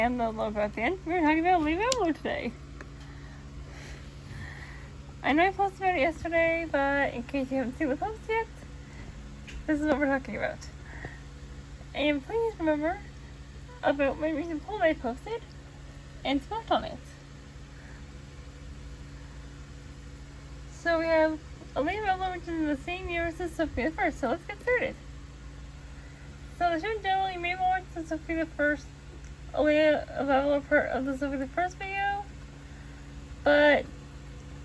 And the logo at the end. We're talking about leave avalor today. I know I posted about it yesterday, but in case you haven't seen the post yet, this is what we're talking about. And please remember about my recent poll that I posted and to vote on it. So we have Elena avalor, which is in the same year as Sophia the First. So let's get started. So the show generally may watch the Sophia the First, Elena avalor part of the Sophia the First video, but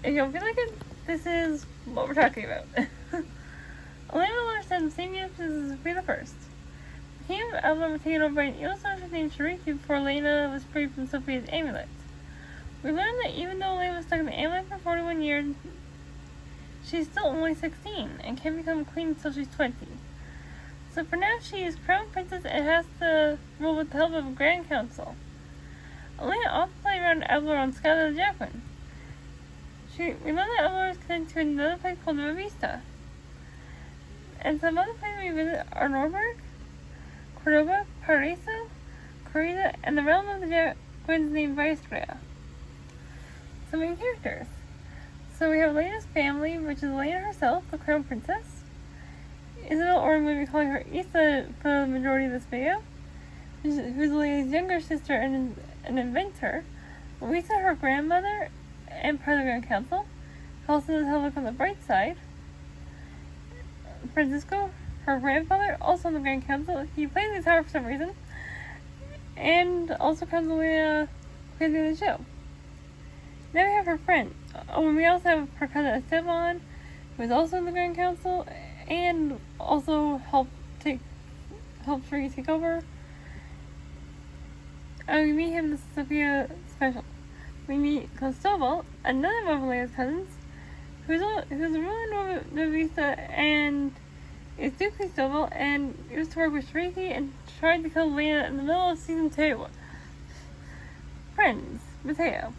if you don't feel like it, this is what we're talking about. Elena avalor said the same year as Sophia the First. Became avalor was taken over by an evil sorceress named Shariki before Elena was freed from Sophia's amulet. We learned that even though Elena was stuck in the amulet for 41 years, she's still only 16 and can't become queen until she's 20. So for now, she is crown princess and has to rule with the help of a grand council. Elena also played around avalor on Skylar the Jacqueline. We learned that avalor is connected to another place called Revista. And some other places we visit are Norberg, Cordoba, Paraiso, Corrida, and the realm of the Jacquelines named Viestria. Some main characters. So we have Elena's family, which is Elena herself, the crown princess. Isabel, or we may be calling her Isa for the majority of this video, who's Elena's younger sister and an inventor. Luisa, her grandmother, and part of the Grand Council, who also does have a look on the bright side. Francisco, her grandfather, also on the Grand Council. He plays the guitar for some reason, and also comes Elena crazy in the show. Then we have her friend. We also have her cousin Esteban, who is also in the Grand Council, and also helped Shariki take over. We meet him in Sophia special. We meet Cristobal, another of Elena's cousins, who's a ruler of Novista and is Duke Cristobal, and used to work with Shariki and tried to kill Elena in the middle of season 2. Friends, Mateo.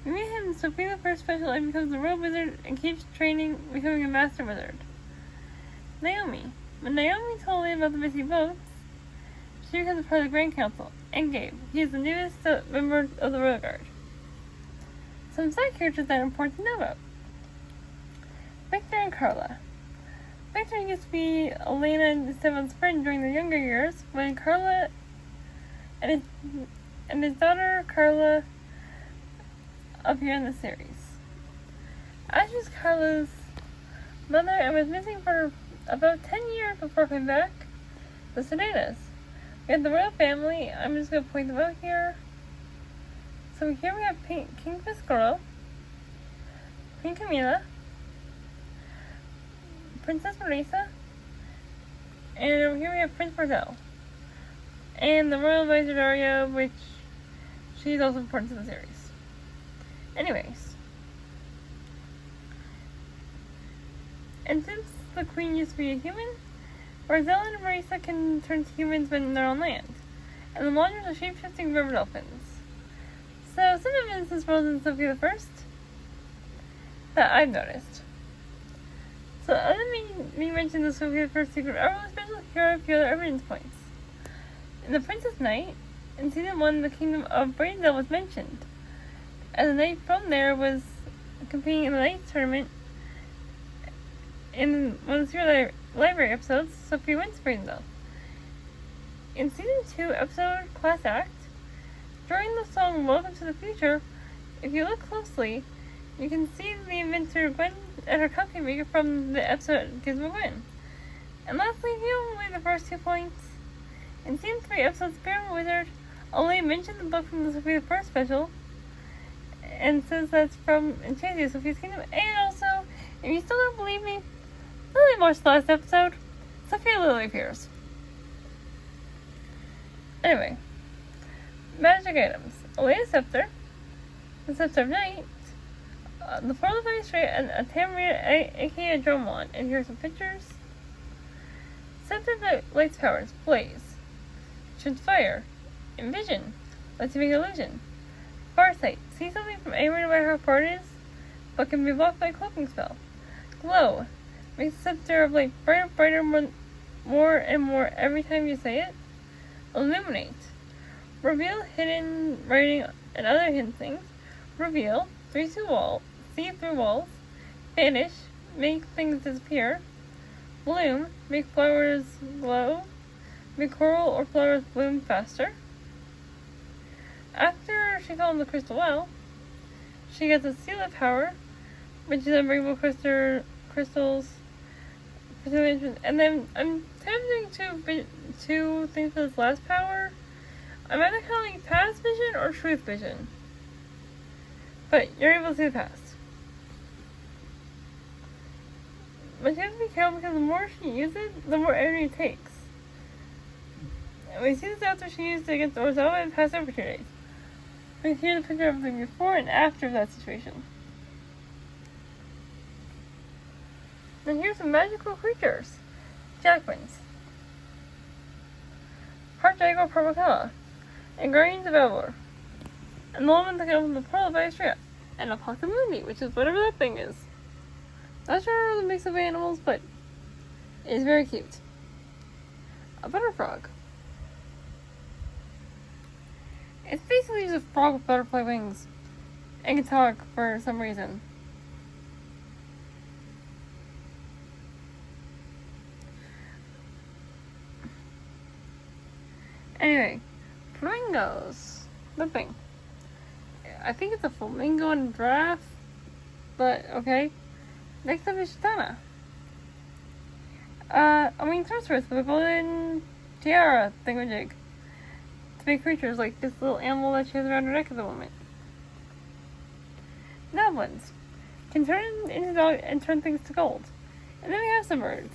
We meet him in Sophia the First special and becomes a road wizard and keeps training, becoming a master wizard. Naomi. When Naomi told Elena about the missing boats, she becomes a part of the Grand Council. And Gabe. He is the newest member of the Royal Guard. Some side characters that are important to know about. Victor and Carla. Victor used to be Elena and Esteban's friend during their younger years, when Carla and his daughter Carla appear in the series. Ash is Carla's mother and was missing for about 10 years before coming back. The Sedanas. We have the royal family. I'm just going to point them out here. So here we have King Piscoro, Queen Camila, Princess Marisa, and over here we have Prince Martel. And the royal advisor Daria, which she's also important to the series. Anyways. And since the queen used to be a human, Barzell and Marisa can turn to humans when they're on land. And the Wanderers are shape-shifting river dolphins. So some evidence is roles in Sophia the First that I've noticed. So other than me mentioning the Sophia the First secret Arrow special, here are a few other evidence points. In the Princess Knight, in season 1, the kingdom of Braindale was mentioned, as the knight from there was competing in the Knights tournament. In one of the Zero Library episodes, Sophia wins Braindale. In season 2 episode Class Act, during the song Welcome to the Future, if you look closely, you can see the inventor Gwen and her cupcake maker from the episode Gizmo Gwen. And lastly, if you don't believe the first 2 points, in season 3 episode Spirit Wizard, only mentioned the book from the Sophia the First special, and says that's from Enchanted Sophia's Kingdom. And also, if you still don't believe me, Lily watched the last episode. Sophia Lily appears. Anyway, magic items: Elena's scepter, the scepter of night, the portal of ice ray, and a tamarind, aka a drum wand. And here's some pictures. Scepter that lights powers: blaze, shoots fire, envision, lets you make illusion, farsight, see something from anywhere no matter how far it is, but can be blocked by a cloaking spell. Glow, makes the scepter of light brighter, more and more every time you say it. Illuminate, Reveal hidden writing and other hidden things. Reveal, see through walls. Vanish, make things disappear. Bloom, make flowers blow. Make coral or flowers bloom faster. After she found the crystal well, she gets a seal of power, which is a rainbow crystals. And then I'm tempting two things for this last power. I'm either calling past vision or truth vision. But you're able to see the past. But she has to be careful because the more she uses it, the more energy it takes. And we see this after she used it against Ozawa in past opportunities. We see the picture of the before and after that situation. Then here's some magical creatures. Jackwings. Heart Jaguar Parvacala. And Guardians of Avalor. And the woman that can open the portal of Astria. And a Pakamundi, which is whatever that thing is. Not sure the mix of animals, but it is very cute. A butterfrog. It's basically just a frog with butterfly wings. And can talk for some reason. Anyway, flamingos. The thing. I think it's a flamingo and a giraffe. But, okay. Next up is Shitana. A winged sorceress with a golden tiara thingamajig. To make creatures like this little animal that she has around her neck at the moment. Goblins. Can turn into dog and turn things to gold. And then we have some birds.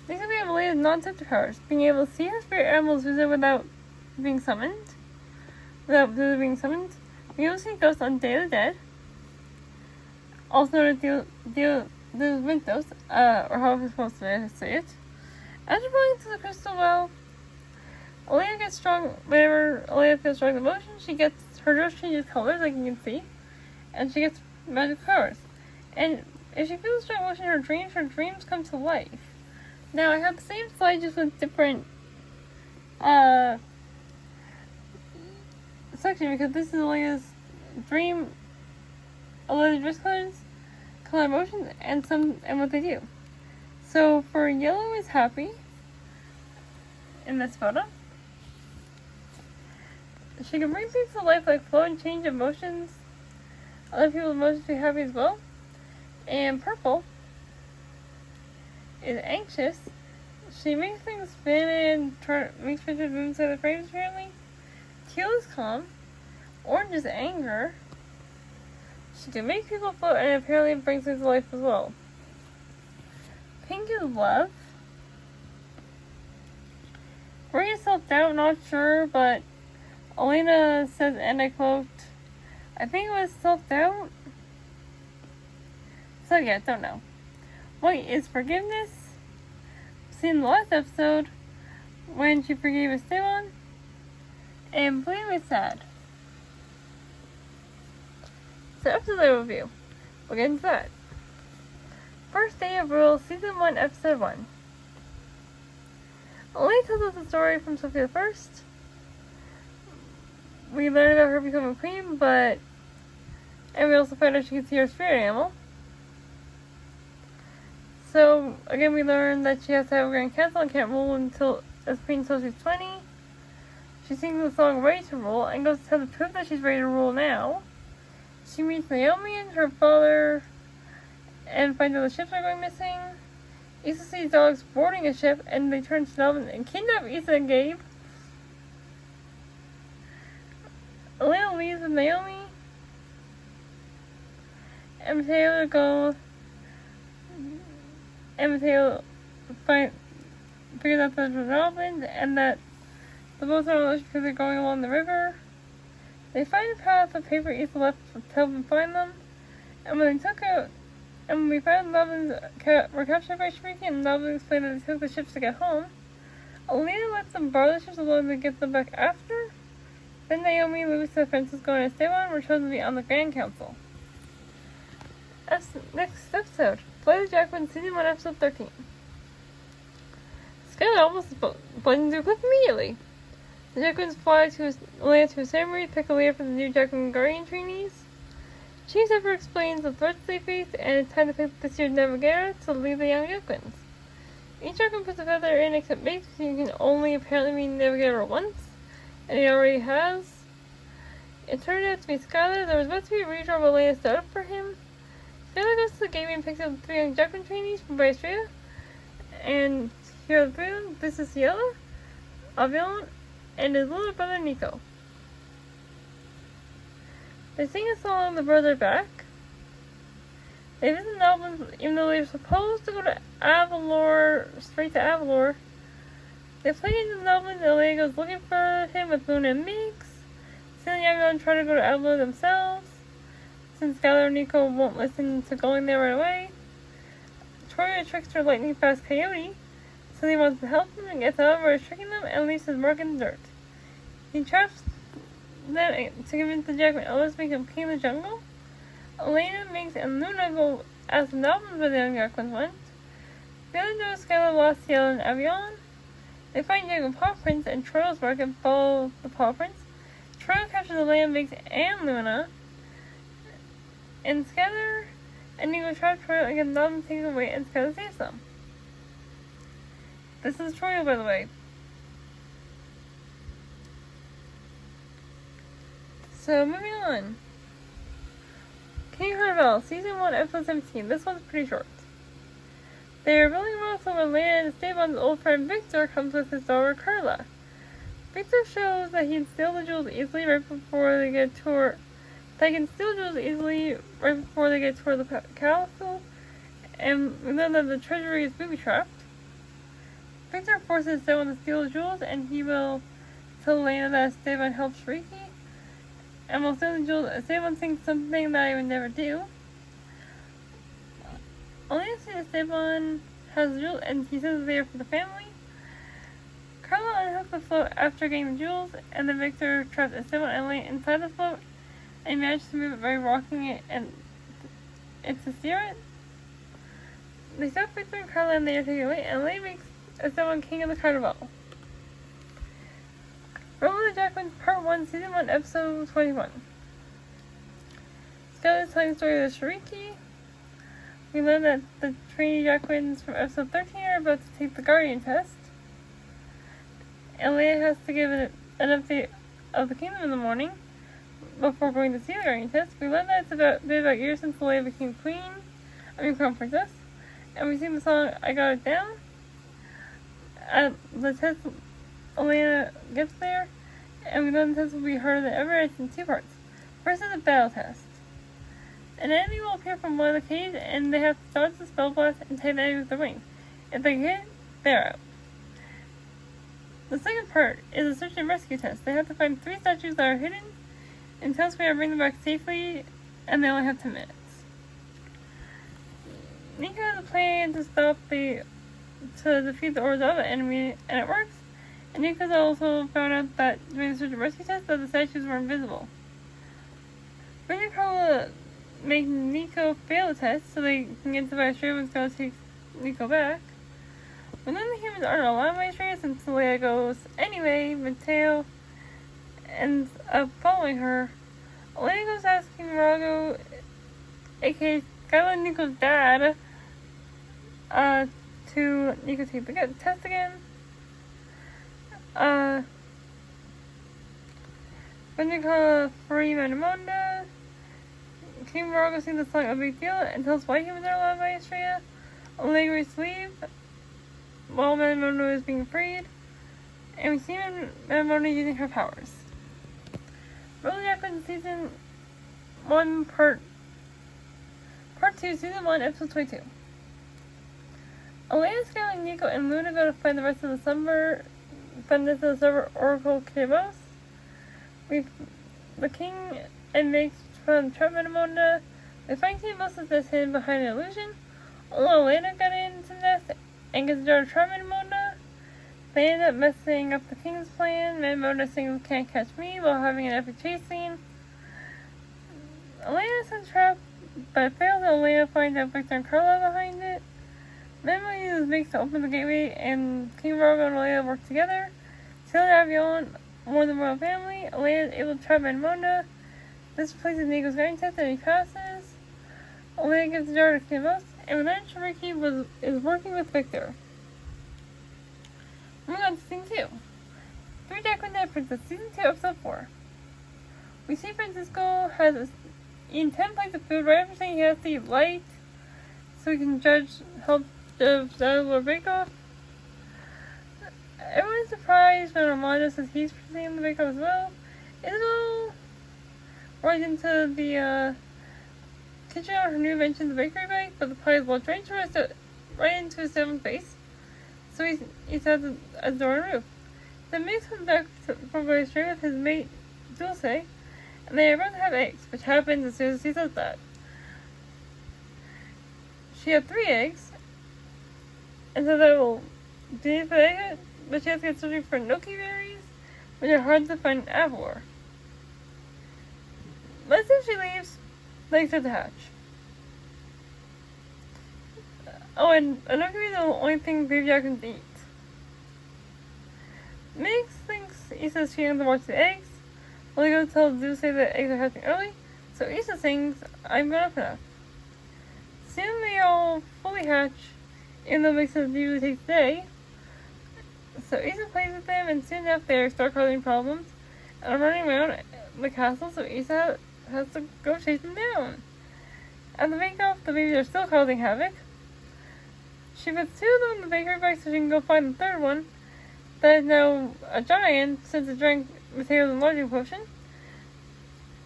Next up we have Elena's non-scepter powers. Being able to see her spirit animals visit without being summoned. Being able to see ghosts on Day of the Dead. Also known as the Vintos, or however you're supposed to say it. After going to the crystal well, Elena gets strong. Whenever Elena feels strong emotion, her dress changes colors, like you can see, and she gets magic powers. And if she feels strong emotion in her dreams come to life. Now I have the same slide just with different section because this is Elena's dress colors, color emotions, and what they do. So for yellow is happy in this photo. She can bring things to life like flow and change emotions. Other people's emotions be happy as well. And purple is anxious. She makes things spin and makes pictures move inside the frames apparently. Teal is calm. Orange is anger. She can make people float and apparently brings things to life as well. Pink is love. Green is self-doubt, not sure, but Elena says, and I quote, I think it was self-doubt. So yeah, don't know. White is forgiveness. Seen the last episode when she forgave Esteban. And blue is sad. So episode overview. We'll get into that. First day of Rule, Season 1, Episode 1. Elena tells us the story from Sophia first. We learn about her becoming queen, and we also find out she can see her spirit animal. So, again, we learn that she has to have a grand council and can't rule as queen until she's 20. She sings the song Ready to Rule and goes to tell the proof that she's ready to rule now. She meets Naomi and her father and finds out the ships are going missing. Issa sees dogs boarding a ship and they turn to Melvin and kidnap Issa and Gabe. Elena leaves with Naomi and Mateo goes. And Mateo figures out that there's goblins and that the boats are on because they're going along the river. They find a path of paper Issa left to help them find them. And when we found the goblins were captured by Shrieky and the goblins explained that they took the ships to get home, Elena lets them borrow the ships as long as they get them back after. Then Naomi, Luisa, Francisco, and Esteban were chosen to be on the Grand Council. Next episode, Play the Jackman, Season 1, Episode 13. Skylar almost blends into a cliff immediately. The Jacquins fly to Elena to a ceremony to pick Elena from the new Jacquin Guardian trainees. Chief Zephyr explains the threats they face, and it's time to pick this year's Navigator to lead the young Jacquins. Each Jacquin puts a feather in except Mace, so you can only apparently be Navigator once, and he already has. It turned out to be Skylar. There was about to be a redraw of Elena set up for him. Skylar goes to the game and picks up 3 young Jacquin trainees from Viastria, and here are the 3 of them. This is Ciela, avalor, and his little brother Nico. They sing a song, The Birds Are Back. They visit the Noblins, even though they were supposed to go to Avalor, straight to Avalor. They play into the Noblins, and Elena goes looking for him with Luna and Meeks. Celia and Avalon try to go to Avalor themselves, since Skylar and Nico won't listen to going there right away. Troy tricks her lightning-fast coyote, so he wants to help them and gets over tricking them and leaves his mark in the dirt. He traps them to convince the Jacquin elders to make him king of the jungle. Elena, Minx, and Luna go ask the Noblins where the young Jacquins went. The other knows Skylar lost Ciela and Avion. They find Jacquin paw prints and Troy's mark and follow the paw prints. Troy captures Elena, Minx, and Luna. And Skylar and Nico trap Troy and get the Noblins taken away, and Skylar saves them. This is Troy, by the way. So, moving on. King Carnival, Season 1, Episode 17. This one's pretty short. They are building a world so when Elena and Esteban's old friend Victor comes with his daughter Carla. Victor shows that he can steal the jewels easily right before they get to tour. They can steal jewels easily right before they get to the castle, and we know that the treasury is booby-trapped. Victor forces Esteban to steal the jewels, and he will tell Elena that Esteban helps Ricky. And while stealing the jewels, Esteban thinks something that I would never do. Elena sees Esteban has the jewels, and he says they are for the family. Carla unhooks the float after getting the jewels, and then Victor traps Esteban and Elena inside the float, and manages to move it by rocking it and to steer it. They stop Victor and Carla, and they are taken away, and Elena makes Esteban king of the Carnival. Roll of the Jacquins, Part 1, Season 1, Episode 21. Skylar is telling the story of the Shariki. We learn that the trainee Jacquins from Episode 13 are about to take the Guardian test. Elena has to give an update of the kingdom in the morning before going to see the Guardian test. We learn that it's been about years since Elena became Crown Princess. And we sing the song, I Got It Down. At the test, Elena gets there, and we learn the test will be harder than ever. It's in 2 parts. First is a battle test. An enemy will appear from one of the caves, and they have to dodge the spell blast and take the enemy with their wings. If they hit, they're out. The second part is a search and rescue test. They have to find 3 statues that are hidden, and tell Square to bring them back safely, and they only have 10 minutes. Nico has a plan to defeat the Orzava enemy, and it works. And Nico's also found out that during the search and rescue test that the statues were invisible. Bring and Carla make Nico fail the test so they can get to Viastria and go take Nico back. When then the humans aren't allowed Viastria since Leia goes anyway, Mateo ends up following her. Elena goes asking Rago, aka Skylar and Nico's dad, to Nico take the test again. When they call free Manamonda, King Rago sings the song A Big Deal and tells why humans are allowed by Astrea. Allegra leave while Manamonda is being freed, and we see Manamonda using her powers. Rolling Jacquins Season 1 Part 2, Season 1, Episode 22. Elena, Skylar, Nico, and Luna go to find the rest of the summer Oracle Kibos. The king and makes from Trap Manamonda. They find Kibos is hidden behind an illusion. Only Elena got into the nest and gets the daughter Trap Manamonda. They end up messing up the king's plan. Manamonda sings Can't Catch Me while having an epic chase scene. Elena sends Trap, but fails, and Elena finds out Victor and Carla behind it. Emily uses Mix to open the gateway, and King Vargo and Elena work together. Sailor Avion more than royal family. Elena is able to trap Edmonda. This places Nico's guiding test and he passes. Elena gives the jar to Kimos, and then Shiriki is working with Victor. Moving on to Scene 2. 3 Jack and Dead Princess, Season 2, Episode 4. We see Francisco has eaten 10 plates of food right after saying he has to eat light so he can help judge the avalor bake-off. Everyone's surprised when Armando says he's participating in the bake-off as well. Isabel runs into the kitchen on her new invention, the bakery bike, but the pie is well trained to rest right into his seventh face. So he's at the door and roof. Then Mix comes back from going straight with his mate Dulce, and they are both have eggs, which happens as soon as he says that. She had 3 eggs, and so that will do for the egg, but she has to get searching for Noki berries, which are hard to find in avalor. Let's say she leaves, the eggs start to hatch. Oh, and Noki berries are the only thing baby Jack can eat. Mix thinks Issa is cheating to watch the eggs. Lego tells Dulce that eggs are hatching early, so Issa sings, I'm good enough. Soon they all fully hatch, even though Mix says it usually takes a day. So Issa plays with them, and soon enough they start causing problems, and are running around the castle, so Issa has to go chase them down. At the bake-off, the babies are still causing havoc. She puts 2 of them in the bakery bag so she can go find the third one, that is now a giant since it drank Mateo's enlarging potion.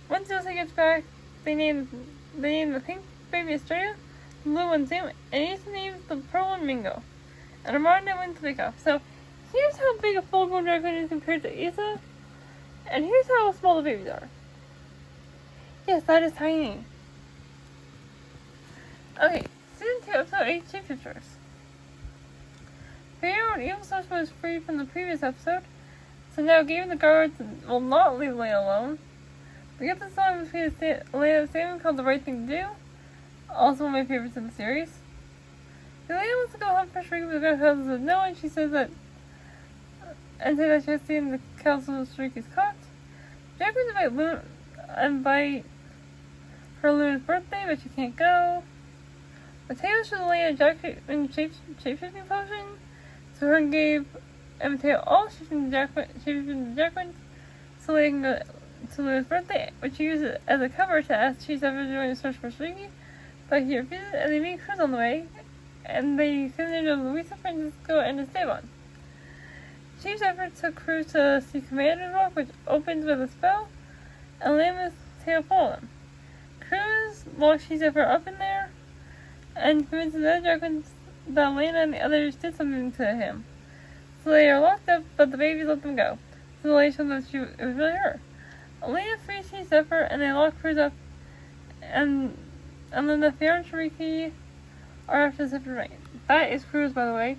Once Dulce gets back, they name the pink baby Estrella, the blue one Sam, and Issa names the purple one Mingo. And Armando wins the bake-off. So here's how big a full-grown dragon is compared to Issa, and here's how small the babies are. Yes, that is tiny. Okay, Season 2, Episode 8, Shapeshifters. Pharaoh and Evil Sorcerer was freed from the previous episode, so now Game the Guards will not leave Elena alone. We get the song between Elena and Salmon called The Right Thing to Do, also one of my favorites in the series. Elena wants to go hunt for Shrieky, but the grandfather says no, and she says that and says that she has seen the castle Shrieky's caught. Jack would invite her Luna's birthday, but she can't go. Mateo shows Elena Jack in shape-shifting potion, so her and Gabe and Mateo all shift into Jacqueline, so they can go to Luna's birthday, which she uses as a cover to ask Chief's ever join the search for Shrieky, but he refuses, and they meet Cruz on the way, and they send her to Luisa, Francisco, and Esteban. Chief's effort took Cruz to see Commander's Rock, which opens with a spell, and Lamb's tail follow them. Cruz locks Chief's effort up in there, and convinces the other dragons that Elena and the others did something to him. So they are locked up, but the babies let them go. So Elena shows that it was really her. Elena frees Chief's effort, and they lock Cruz up, and then the Theo and Shariki are after the separate right. That is Cruz, by the way.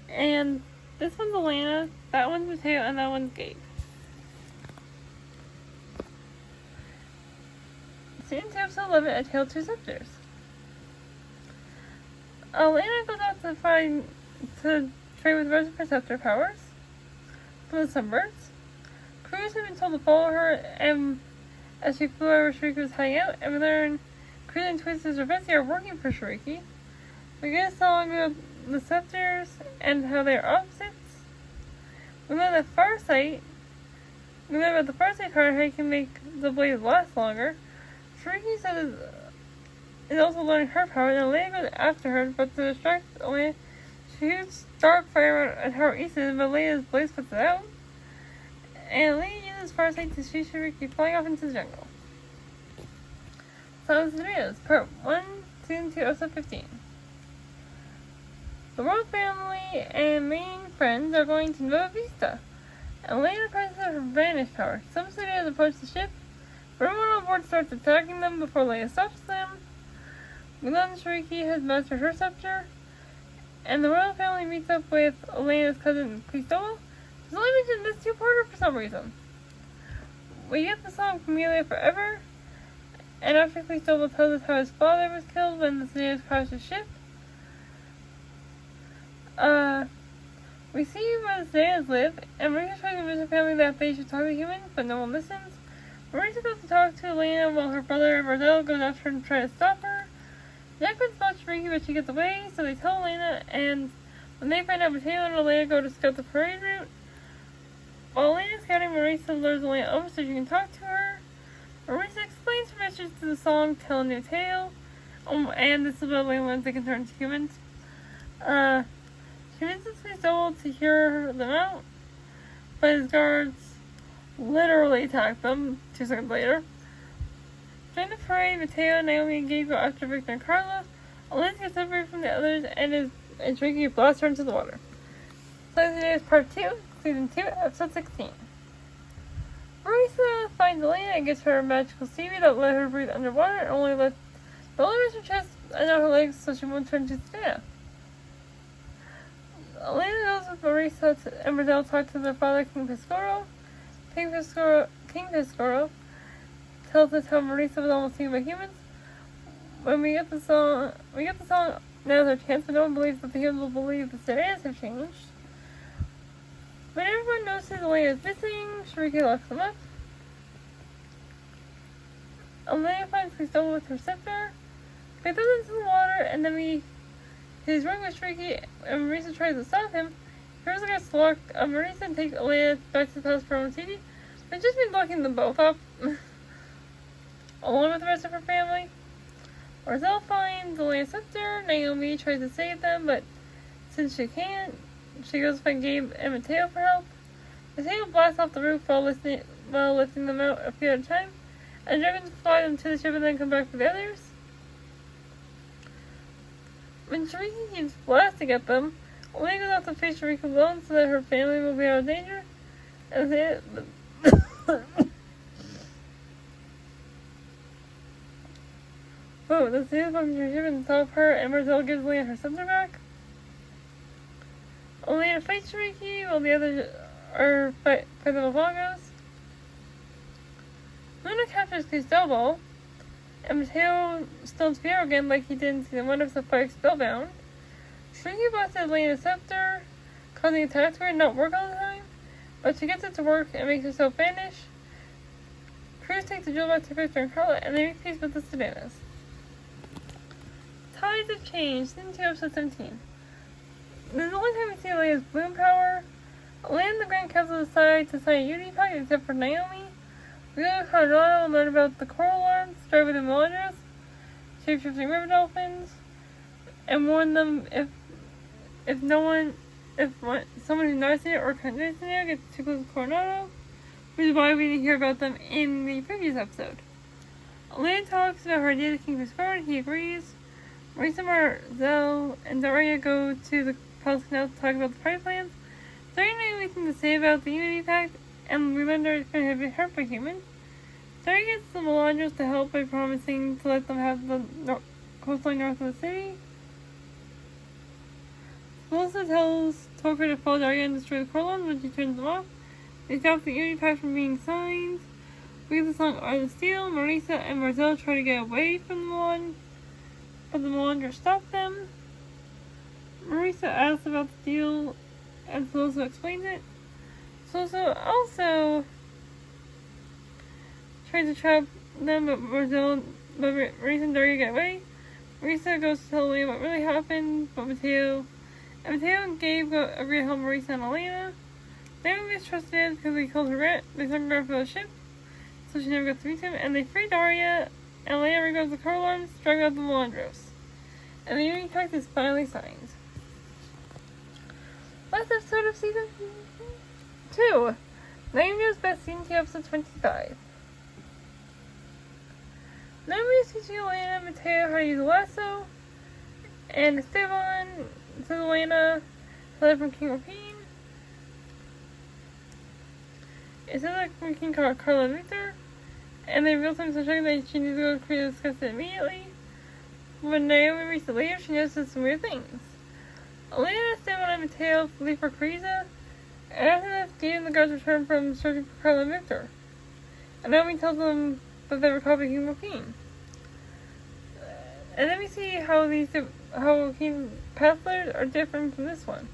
And this one's Elena, that one's Mateo, and that one's Gabe. Season 2, Episode 11, A Tale of Two Scepters. Elena goes out to train with Rose's Perceptor powers from the suburbs. Cruz had been told to follow her, and as she flew over, Shariki was hiding out, and we learn Cruz and Twisted Revesi are working for Shariki. We get a song about the scepters and how they are opposites. We learn that the Farsight card, how you can make the blades last longer. Shariki says is also learning her power, and Elena goes after her, but to distract Elena, she shoots dark fire at her Issa, but Elena's blaze puts it out. And Elena uses Farsight to shoot Shariki flying off into the jungle. Silence the Videos, Part 1, Season 2, Episode 15. The royal family and main friends are going to Nueva Vista. Elena presses her vanish power. Some civilians approach the ship, but everyone on board starts attacking them before Leia stops them. Milan Shariki has mastered her scepter, and the royal family meets up with Elena's cousin Cristobal, who's only mentioned this two-parter for some reason. We get the song Familia Forever, and after Cristobal tells us how his father was killed when the Sneers crashed his ship, We see where the Zetas live, and Marisa tries to convince her family that they should talk to humans, but no one listens. Marisa goes to talk to Elena while her brother Marcel goes after her to try to stop her. Jack spots Ricky, but she gets away, so they tell Elena, and when they find out, Mateo and Elena go to scout the parade route. While Elena's scouting, Marisa lures Elena over so she can talk to her. Marisa explains her message to the song Tell a New Tale, and this is what Elena learns they can turn to humans. She visits Cristobal to hear them out, but his guards literally attack them 2 seconds later. During the parade, Mateo, Naomi, and Gabe go after Victor and Carla. Elena gets separated from the others and Ricky blasts her into the water. So today is part 2, season 2, episode 16. Marisa finds Elena and gives her a magical seaweed that let her breathe underwater and only lets her chest and not her legs so she won't turn to Savannah. Elena goes with Marisa and Brazil talk to their father, King Piscoro. King Piscoro tells us how Marisa was almost seen by humans. When we get the song, Now's Our Chance, but no one believes that the humans will believe the Zetas have changed. When everyone notices Elena is missing, Shariki locks them up. Elena finds Cristobal with her scepter. They throw them into the water, and then he's running with Shariki, and Marisa tries to stop him. Heroes gets locked. Marisa takes Elena back to the house for Romantini. They've just been locking them both up, along with the rest of her family. Marcel finds Elena's scepter. Naomi tries to save them, but since she can't, she goes to find Gabe and Mateo for help. Mateo blasts off the roof while lifting them out a few at a time, and dragons fly them to the ship and then come back for the others. When Shariki keeps blasting at them, Elena goes off to face Shariki alone so that her family will be out of danger. And the Zetas come to her ship and stop her, and Marcel gives Elena her scepter back. Elena fights Shariki while the others fight the Vagos. Luna captures Cristobal, and Mateo stones Fierro again like he did in season 1 of the Fire Spellbound. Shariki blasted Elena's scepter, causing attacks to her not work all the time, but she gets it to work and makes herself vanish. Cruz takes the jewel back to Victor and Carla, and they make peace with the Sedanas. Tides have changed. Season 2, episode 17. This is the only time we see Elena's bloom power. Elena and the Grand Council decide to sign a unity pact except for Naomi. We go to Colorado and learn about the coral arms, start with the Melodras, shape-shifting river dolphins, and warn them if someone who's not seen it or can't see it gets too close to Coronado, which is why we didn't hear about them in the previous episode. Elena talks about her idea to King Piscoro, and he agrees. Marisa, Marcel, and Daria go to the Palace Canal to talk about the party plans. Daria knows anything to say about the Unity Pact, and remember it's going to be hurt by humans. Daria gets the Melandros to help by promising to let them have the coastline north of the city. Melissa tells Toker to follow Daria and destroy the Corlons when she turns them off. They stop the Unity Pact from being signed. We get the song Art of Steel. Marisa and Marcel try to get away from the Melandros, but the Melandros stop them. Marisa asks about the deal, and Soloso explains it. Soloso also tries to trap them, but Marisa and Daria get away. Marisa goes to tell Elena what really happened, but Mateo and Gabe agree to help Marisa and Elena. Naomi mistrusted it because he called her rat. They sent her for the ship, so she never got to meet him, and they free Daria, and Elena regrabs the Corlons, drag out the Melandros. And the Unity Pact is finally signed. Last episode of season 2. Naomi's Best Season 2, episode 25. Naomi is teaching Elena and Mateo how to use a lasso, and Esteban says Elena letter from King Rapine. It says that from King Carla and Victor, and they reveal something so shocking that she needs to go to Korea to discuss it immediately. When Naomi reaches the later, she notices some weird things. Elena, Esteban, and Mateo leave for Carissa, and after that, Gabe and the guards return from searching for Carla and Victor. And Naomi tells them that they were copying King Rapine. And then we see how King's past letters are different from this one.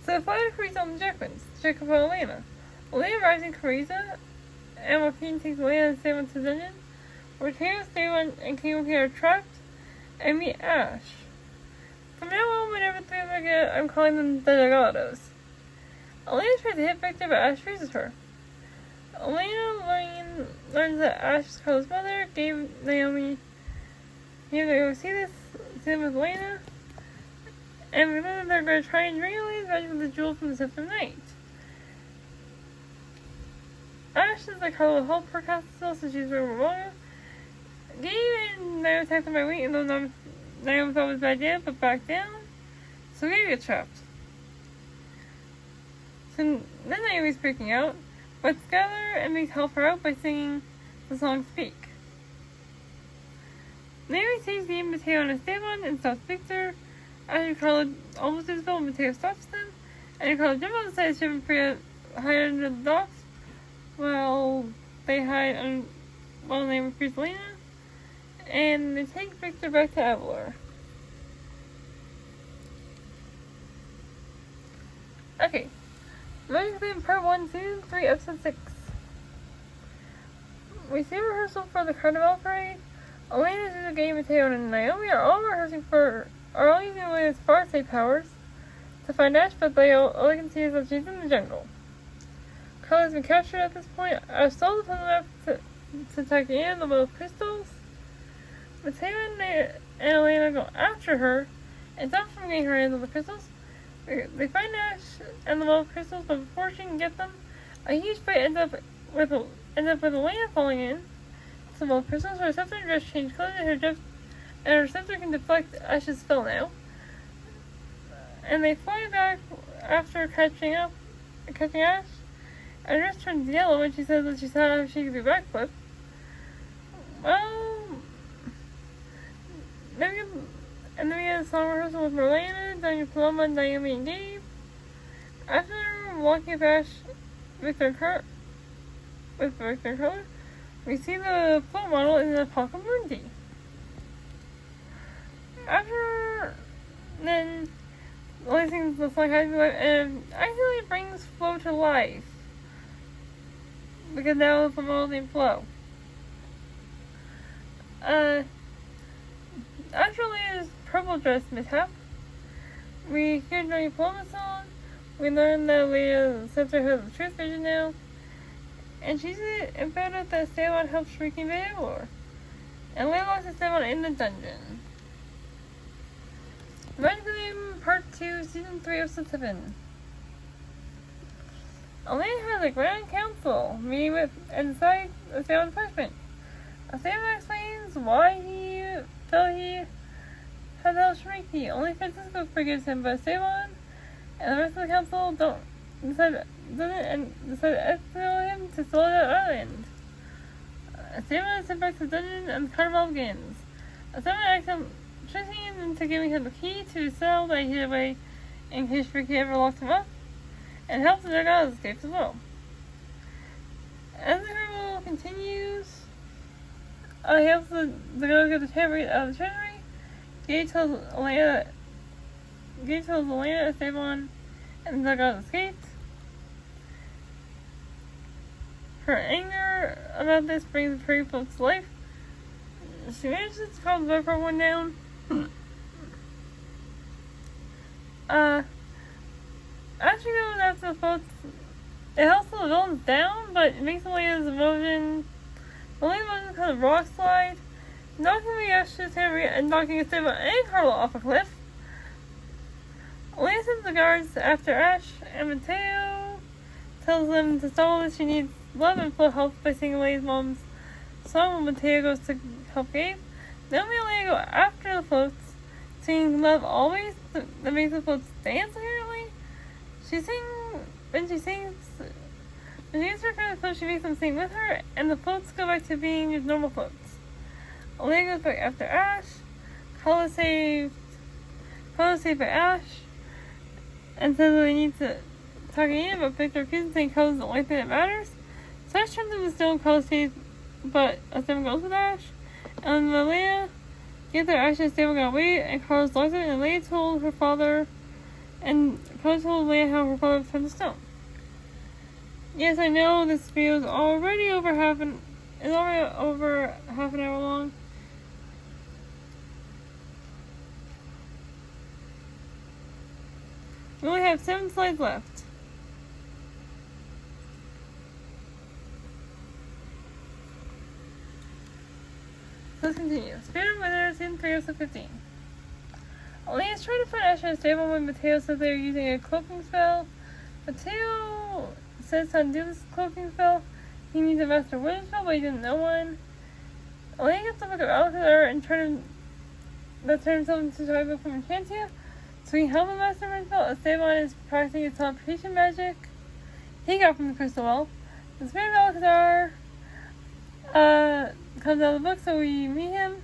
So the flight of Carissa on the Jackmans to check up on Elena. Elena arrives in Carissa, and Joaquin takes Elena and Sabin to the dungeon, where Taylor, Sabin, and King Joaquin are trapped, and meet Ash. From now on, whenever three of them get, I'm calling them the Delgados. Elena tries to hit Victor, but Ash freezes her. Elena learns that Ash is Carla's mother, gave Naomi see them with Elena, and we know that they're going to try and bring Elena's magic with the jewel from the Scepter of Night. Ash says that Carla will help her cast the spell since she's wearing Ramona. Gabe and Naomi attack them by wing, and though Naomi thought it was a bad idea, but back down, so Gabe gets trapped. So then Naomi's freaking out, but Skylar and Mace help her out by singing the song Speak. Naomi saves Gabe and Mateo on a Esteban and stops Victor. After Carla almost does well, Mateo stops them, and Carla jumps on the side of the ship and hide under the docks while Naomi frees Elena, and they take Victor back to Avalor. Okay, Magic Land Part 1, Season 3, Episode 6. We see a rehearsal for the Carnival Parade. Elena, Zuzu, Gabe, Mateo, and Naomi are all using Elena's Farsight powers to find Ash, but all they can see is that she's in the jungle. Carla has been captured at this point. Ash stole the puzzle map to attack Anne, the Will of Crystals. Mateo and Elena go after her and stop from getting her hands on the crystals. They find Ash and the Will of Crystals, but before she can get them, a huge fight ends up with Elena falling in. So Will of Crystals, her scepter just changed colors, and her scepter can deflect Ash's spell now. And they fly back after catching Ash, and her dress turns yellow when she says that she saw how she could do backflip. Well, then we get a song rehearsal with Elena, Daniel Paloma, Naomi, and Gabe. After walking with Ash, Victor and Carla, we see the float model in the Pocket Mundi. After then, Elena sings the song Happy Life and actually brings Flo to life. Because now it's a model named Flo. After Leah's purple dress mishap, we hear Daniel Paloma song. We learn that Leah's scepter has the truth vision now. And she's found out that Esteban helps Shrieking the Avalor. And Leah locks Esteban in the dungeon. Magic Land Part 2, Season 3, Episode 7. Elena has a grand council meeting with and decides Esteban's punishment. Esteban explains why he felt he had helped Shrieky. Only Francisco forgives him, but Esteban and the rest of the council decide to exile him to Soledad Island. Esteban is sent back to the dungeon and the carnival begins. Esteban asks him, tricking him into giving him the key to his cell that he hid away in case Ricky ever locked him up, and helps the Delgados escape as well. As the carnival continues, he helps the Delgados get the treasury out of the treasury. Gabe tells Elena, Esteban, and the Delgados escaped. Her anger about this brings the pretty folks to life. She manages to calm the boyfriend one down. As she goes after the folks, it helps the villains down, but it makes Elena's emotion kind of rock slide, knocking the Ash's Henry and knocking Esteban and Carla off a cliff. Elena sends the guards after Ash, and Mateo tells them to stop all this. She needs love and full help by singing Elena's mom's song when Mateo goes to help Gabe. Naomi and Elena go after the floats, singing Love Always, that makes the floats dance apparently. When she gets her kind of float, she makes them sing with her, and the floats go back to being just normal floats. Elena goes back after Ash. Carla saved by Ash, and says that they need to talk again, but Victor refuses, saying Carla's the only thing that matters. So Ash turns into stone, Carla stays, but Esteban goes with Ash. And Elena Yet their actions stable got away, and Carlos locked it, and Elena told her father, and Carlos told Elena how her father turned to stone. Yes, I know this video is already over half an hour long. We only have 7 slides left. Let's continue. Spirit of Wizard, Season 3, Episode 15. Elena is trying to find Asher and stable when Mateo says they are using a cloaking spell. Mateo says how to do this cloaking spell. He needs a Master Wizard spell, but he didn't know one. Elena gets the book of avalor and turns himself into a storybook from Enchantia. So he helped the Master Wizard spell. Esteban is practicing his teleportation magic he got from the crystal wall. The Spirit of Alcazar comes out of the book, so we meet him.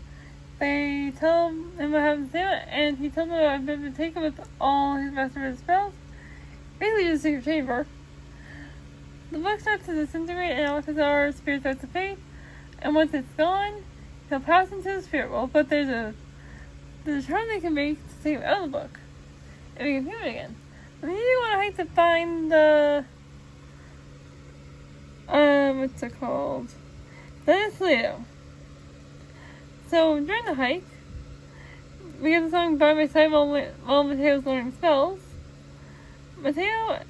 They tell him what happened to him, and he tells them about I've been taken with all his Master Wizard spells. Basically just a secret chamber. The book starts to disintegrate, and Alcazar's spirit starts to fade. And once it's gone, he'll pass into the spirit world. But there's a charm they can make to take him out of the book, and we can view it again. We need to go on a hike to find the what's it called? Leo. So during the hike, we get the song by my side while Mateo's learning spells. Asher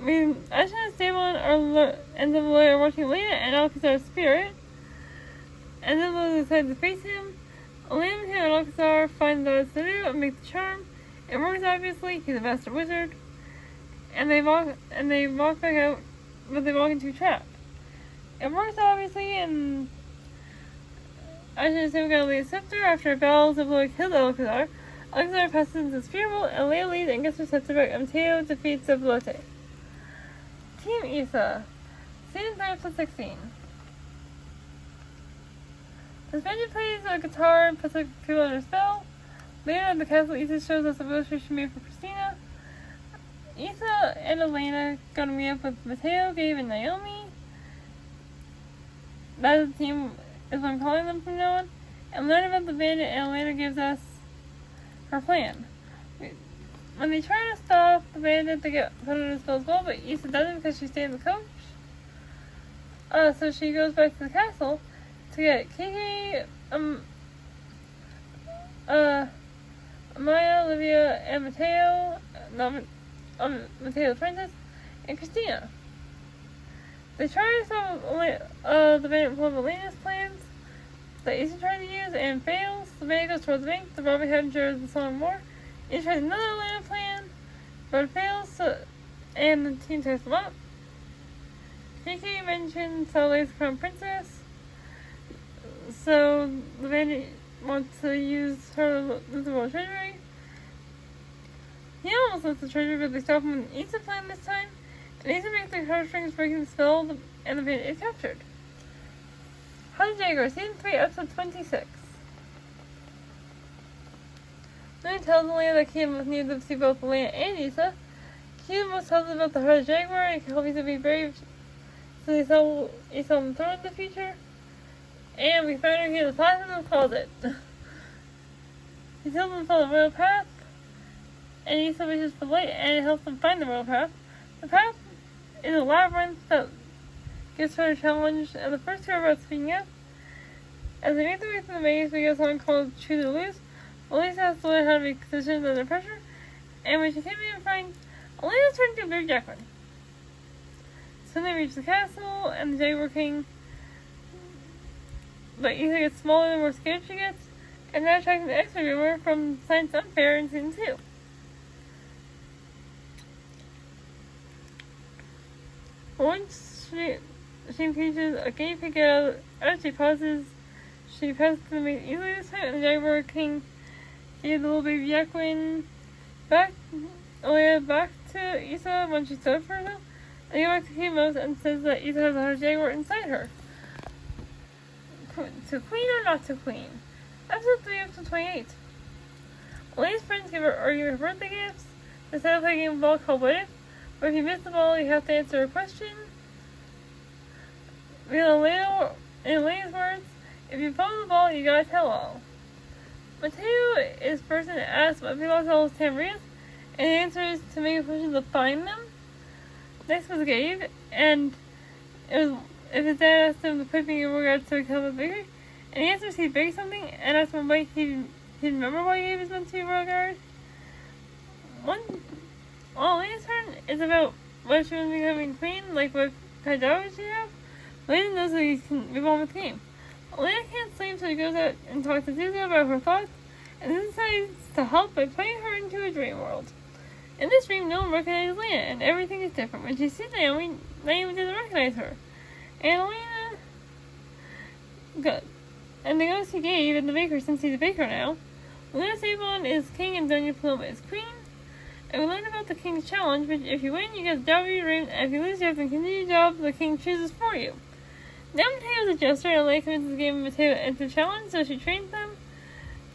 and Esteban and then are watching Elena and Alcazar's spirit. And then they decide to face him. Elena, Mateo, and Alcazar find the Leo and make the charm. It works obviously, he's a master wizard. And they walk back out, but they walk into a trap. It works obviously, and Asher and Esteban got Lea's scepter after Bells of Lord killed Alcazar. Alcazar passes into the spirit world, and Leia leads and gets her scepter back, and Mateo defeats Zablote. Team Isa, Season 3, Episode 16. The Spaniard plays a guitar and puts people under a spell. Later in the castle, Isa shows us a illustration made for Christina. Isa and Elena go to meet up with Mateo, Gabe, and Naomi. That is the team, is what I'm calling them from now on. And learn about the bandit, and Elena gives us her plan. When they try to stop the bandit, they get put under the spell as well, but Isa doesn't because she stayed in the coach. So she goes back to the castle to get Kiki, Maya, Olivia, and Mateo, Mateo the princess, and Christina. They try to stop the bandit with one of Elena's plans that Isa tried to use and fails. The bandit goes towards the bank. The Bobby Head enjoys the song more. Isa tries another Elena plan, but it fails, and the team tests them up. Kiki mentions how Leia's the crown princess, so the bandit wants to use her the world treasury. He almost lets the treasury, but they stop him with Isa plan this time, and Isa makes the heartstrings breaking the spell, and the bandit is captured. How the Jaguar, Season 3, Episode 26. Luna tells Elena that Kian needs to see both Elena and Isa. Kian tells us about the Heart Jaguar and can help Isa be brave, so they saw Isa on the throne in the future. And we find her here in the platinum closet. He tells them to follow the royal path, and Isa wishes for light, and it helps them find the royal path. The path is a labyrinth that gives her a challenge, and the first two are about speaking up. As they make their way through the maze, we get a song called Choose or Lose. Elena has to learn how to make decisions under pressure, and when she can't even find, Elena turns into a big Jacqueline. Soon they reach the castle, and the Jaguar King, but Isa gets smaller the more scared she gets, and that attracts an extra rumor from Science Unfair in Season 2. Once she reaches a guinea pig out, she passes the maze easily this time, and the Jaguar King gave the little baby Jacqueline back to Isa when she stood for herself, and he goes back to Kimos and says that Isa has a Jaguar inside her. To queen or not to queen? Episode 3, Episode 28. Elena's friends give her birthday gifts. They set up a game of ball called What If, but if you miss the ball, you have to answer a question. In Elena's words, if you follow the ball, you gotta tell all. Mateo is first asked what people tell his tambourines, and the answer is to make a push to find them. Next was Gabe, and it was if his dad asked him to put me in regards to become a baker, and he answers he'd bake something, and asked him why he'd remember why Gabe was meant to be a royal guard. Elena's turn is about what she was becoming queen, like what kind of job she have. Elena knows that he can move on with the game. Elena can't sleep, so she goes out and talks to Susie about her thoughts, and then decides to help by putting her into a dream world. In this dream, no one recognizes Elena, and everything is different. When she sees Naomi doesn't recognize her. And they go see Gabe and the baker, since he's a baker now. Elena Sabon is king and Doña Paloma is queen. And we learn about the king's challenge, which if you win, you get the job of your dream, and if you lose, you have to continue the job the king chooses for you. Now Mateo's a jester, and Elena convinces Gabe and Mateo to enter the challenge, so she trains them.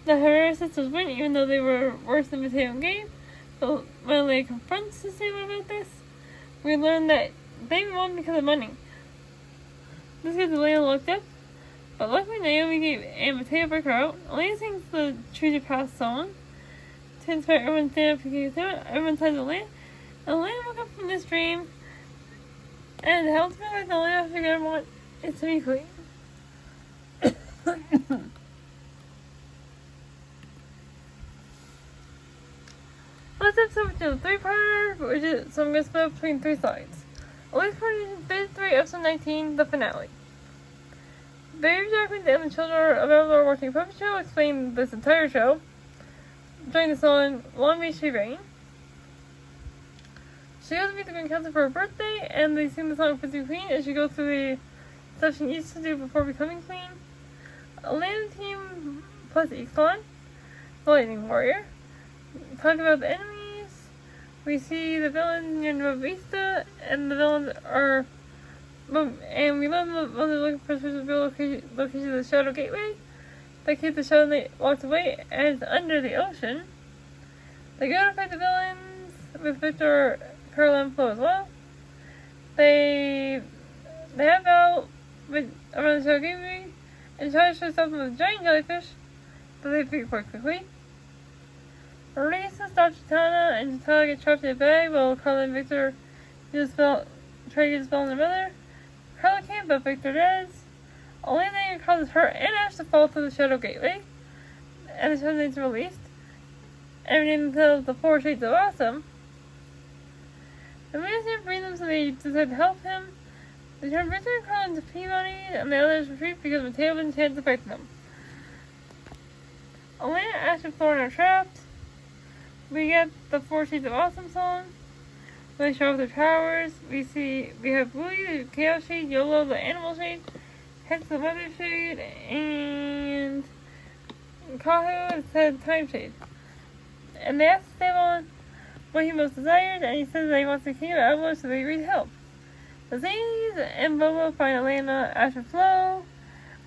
The Herrera sisters win, even though they were worse than Mateo and Gabe. But when Elena confronts the Sabon about this, we learn that they won because of money. This gets Elena locked up, but luckily Naomi, Gabe, and Mateo break her out. Elena sings the Choose Your Path song to inspire everyone to stand up to Gabe's down. Everyone tells Elena. Elena woke up from this dream, and the ultimate life Elena figured out what is to be queen. Last episode was a three-parter, so I'm going to split up between three sides. Elena's part is Phase 3, Episode 19, the finale. Baby Jackman and the children of avalor watching a puppet show explain this entire show. During the song Long May She Reign. She goes to meet the Queen Council for her birthday, and they sing the song for the Queen as she goes through the stuff she needs to do before becoming Queen. Elena's team plus Ixalan, the Lightning Warrior. Talk about the enemies. We see the villains near Nova Vista, and the villains are. And we learn that one of the looking for the location of the Shadow Gateway. They keep the Shadow Knight walks away and it's under the ocean. They go to fight the villains with Victor, Pearl, and Flo as well. They have out around the Shadow Gateway and try to show something with a giant jellyfish, but they defeat quite quickly. Marisa stops Chitana, and Chitana gets trapped in a bag while Carla and Victor try to get a spell on their mother. Carla can't, but Victor does. Elena causes her and Ash to fall through the Shadow Gateway, and the Shadow Knight's released. Everything until the 4 Shades of Awesome. The Minister frees them, so they decide to help him. They turn Victor and Carla into Peabody, and the others retreat because Mateo and Chance affect them. Elena, Ash, and Florin are trapped. We get the 4 Shades of Awesome song. When they show off their powers, we have Bluey, the Chaos Shade, Yolo, the Animal Shade, Hex, the Weather Shade, and Kahu, the Time Shade. And they ask Devon what he most desires, and he says that he wants to king of avalor, so they agree to help. The Zanies and Bobo find Elena, Ash, and Flo.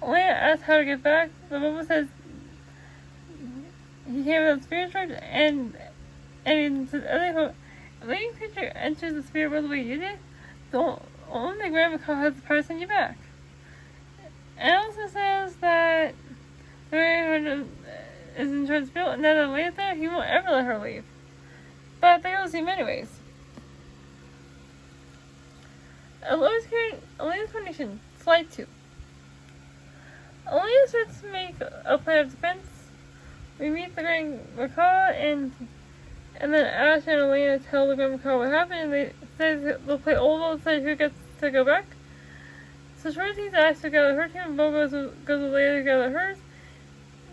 Elena asks how to get back, but Bobo says he came without spirit stripes, and says other a living creature enters the spirit world the way you did, only the Grand Macaw has the power to send you back. And it also says that the Grand is in charge of the spirit, and now that Elena's there, he won't ever let her leave. But they all see him anyways. Elena's condition, Slide 2. Elena starts to make a plan of defense. We meet the Grand Macaw, and then Ash and Elena tell the Grand Macaw what happened, and they say they'll play Oval to decide who gets to go back. So Shorty sees Ash to gather her team, and Bo goes with Elena to gather hers.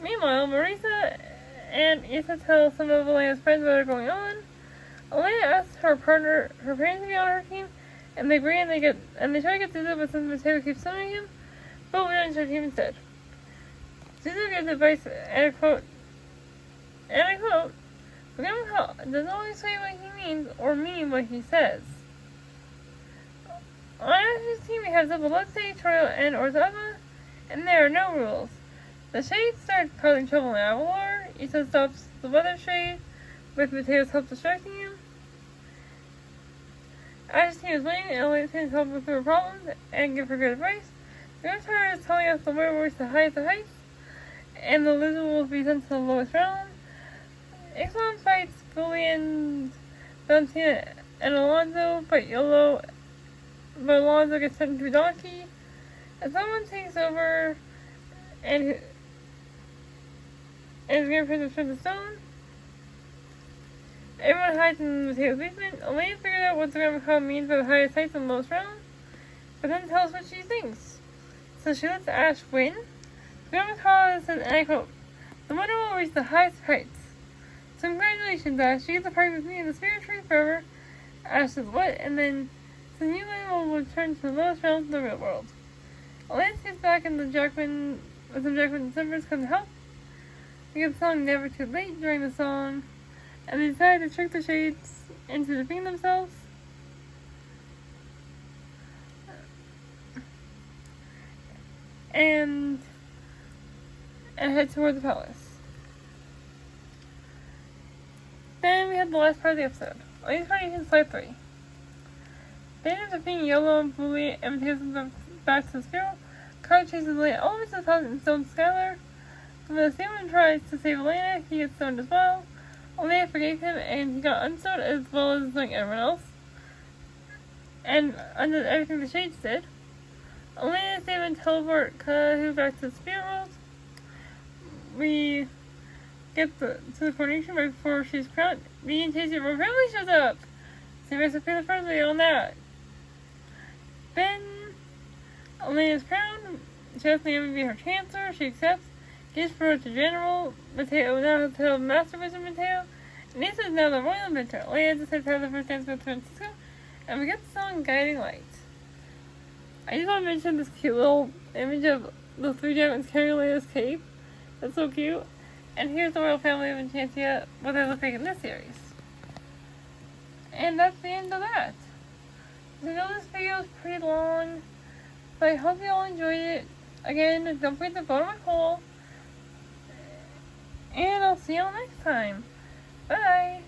Meanwhile, Marisa and Issa tell some of Elena's friends what are going on. Elena asks her parents to be on her team, and they agree, and they try to get Suzu, but since Mateo keeps summoning him, Bo will join their team instead. Suzu gives advice, and I quote, "The Grand Macaw doesn't always say what he means or mean what he says." On Ash's team, we have Zabalotse, Troyo, and Orzava, and there are no rules. The Shades start causing trouble in Avalor. Issa stops the Weather Shade, with Mateo's help distracting him. Ash's team is winning, and Elena's team is helping with her problems and give her good advice. The Grandfather is telling us the werewolves to hide the heights, and the lizard will be sent to the lowest realm. Ixalan fights Bully and Valentina, and Alonzo fight Yolo, but Alonzo gets sent to a donkey, and someone takes over and is going to destroy the stone. Everyone hides in Mateo's basement. Elena figures out what the Grand Macabre means by the highest heights and lowest realm, but then tells what she thinks. So she lets Ash win. The Grand Macabre says, and I quote, "The winner will reach the highest heights. So congratulations, Ash. You get to party with me in the spirit tree forever." Ash says, "What?" And then, "So you will return to the lowest realms of the real world." Elena gets back in the Jackman with some Jackman Decembers come to help. We get the song Never Too Late during the song, and they decide to trick the shades into defeating themselves. And head toward the palace. Then we had the last part of the episode. Elena's party in slide 3. They end up defeating Yellow and Bully and takes them back to the Sphero. Carl chases Elena all the way to the palace and stones Skylar. When the Salmon tries to save Elena, he gets stoned as well. Elena forgave him and he got unstoned as well as like everyone else. And undid everything the Shades did. Elena, Sam, and teleport Kahu back to the spirit world. We get to the coronation right before she's crowned. Me and Tasty Royal Family shows up. So we have to pay the first video on that. Then Elena's crowned. She asks Naomi to be her chancellor. She accepts. Gets promoted to general. Mateo now has the title of Master Wizard Mateo. And this is now the Royal Inventor. Elena decides to have the first dance with Francisco. And we get the song Guiding Light. I just want to mention this cute little image of the 3 diamonds carrying Elena's cape. That's so cute. And here's the royal family of Enchantia, what they look like in this series. And that's the end of that. So I know this video is pretty long, but I hope you all enjoyed it. Again, don't forget to vote on my poll. And I'll see you all next time. Bye!